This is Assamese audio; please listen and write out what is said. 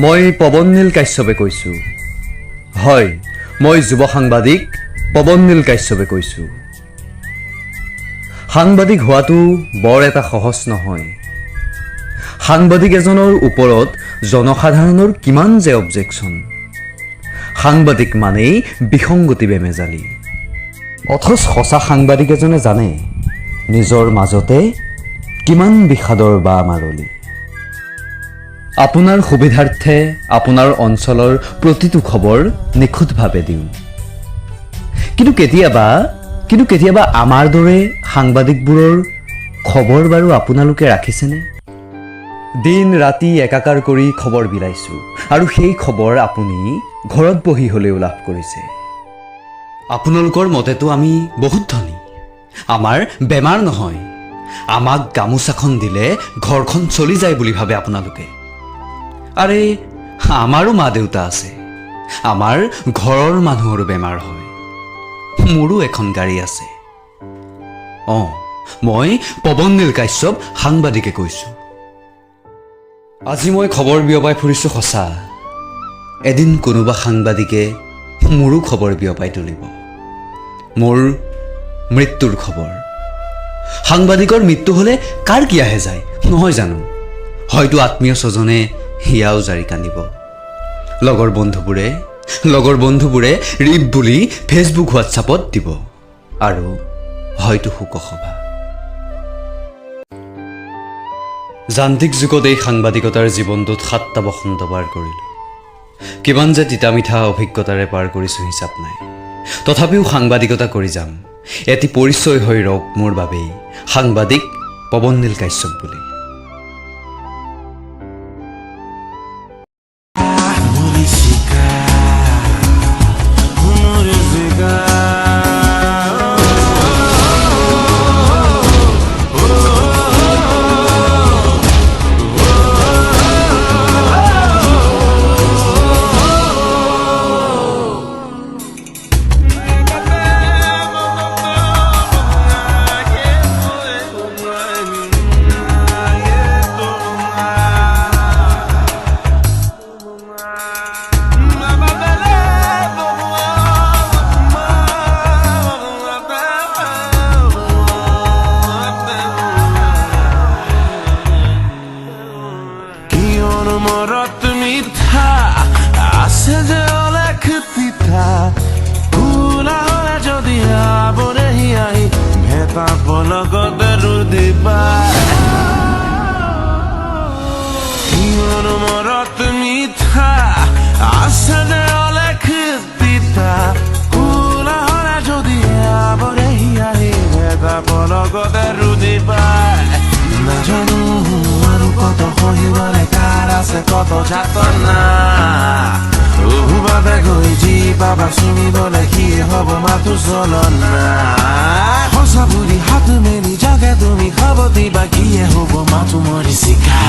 মই পৱননীল কাশ্যপে কৈছোঁ। হয়, মই যুৱ সাংবাদিক পৱননীল কাশ্যপে কৈছোঁ। সাংবাদিক হোৱাটো বৰ এটা সহজ নহয়। সাংবাদিক এজনৰ ওপৰত জনসাধাৰণৰ কিমান যে অবজেকশ্যন। সাংবাদিক মানেই বিসংগতি বেমেজালি। অথচ সঁচা সাংবাদিক এজনে জানে নিজৰ মাজতে কিমান বিষাদৰ বা মাৰলি। আপোনাৰ সুবিধাৰ্থে আপোনাৰ অঞ্চলৰ প্ৰতিটো খবৰ নিখুঁতভাৱে দিওঁ। কিন্তু কেতিয়াবা আমাৰ দৰে সাংবাদিকবোৰৰ খবৰ বাৰু আপোনালোকে ৰাখিছেনে? দিন ৰাতি একাকাৰ কৰি খবৰ বিলাইছোঁ আৰু সেই খবৰ আপুনি ঘৰত বহি হ'লেও লাভ কৰিছে। আপোনালোকৰ মতেতো আমি বহুত ধনী, আমাৰ বেমাৰ নহয়, আমাক গামোচাখন দিলে ঘৰখন চলি যায় বুলি ভাবে আপোনালোকে। আৰে আমাৰো মা দেউতা আছে, আমাৰ ঘৰৰ মানুহৰো বেমাৰ হয়, মোৰো এখন গাড়ী আছে। মই পৱননীল কাশ্যপ সাংবাদিকে কৈছোঁ। আজি মই খবৰ বিয়পাই ফুৰিছোঁ সঁচা, এদিন কোনোবা সাংবাদিকে মোৰো খবৰ বিয়পাই তুলিব, মোৰ মৃত্যুৰ খবৰ। সাংবাদিকৰ মৃত্যু হ'লে কাৰ কি আহে যায় নহয় জানো? হয়তো আত্মীয় স্বজনে হিয়াও জাৰি কান্দিব, লগৰ বন্ধুবোৰে ৰিপ বুলি ফেচবুক হোৱাটছআপত দিব, আৰু হয়তো শোকসভা। যান্ত্ৰিক যুগত এই সাংবাদিকতাৰ জীৱনটোত 7টা বসন্ত পাৰ কৰিলোঁ। কিমান যে তিতা মিঠা অভিজ্ঞতাৰে পাৰ কৰিছোঁ হিচাপ নাই। তথাপিও সাংবাদিকতা কৰি যাম, এটি পৰিচয় হৈ ৰওক মোৰ বাবেই সাংবাদিক পৱননীল কাশ্যপ বুলি। মনত মিঠা আছে যে অলেখ পিঠা, ভুলা হলে যদি আবৰেহি আহি ভেটাপ লগতে ৰুদিবা। মনত মিঠা আছে যে অলেখ পিঠা, ভুলা হলে যদি আবৰেহি আহি ভেটাপ লগতে ৰুদিবা। নাজানো আৰু কত সহিবলে কাৰ আছে কত যাতনা, উভুবাবে গৈ যি পাবা চুমিবলে কি হব মাথো চলনা। সঁচা বুলি হাত মেলি জাগে তুমি খবৰ দিবা, কিয়ে হব মাথো মৰিচিকা।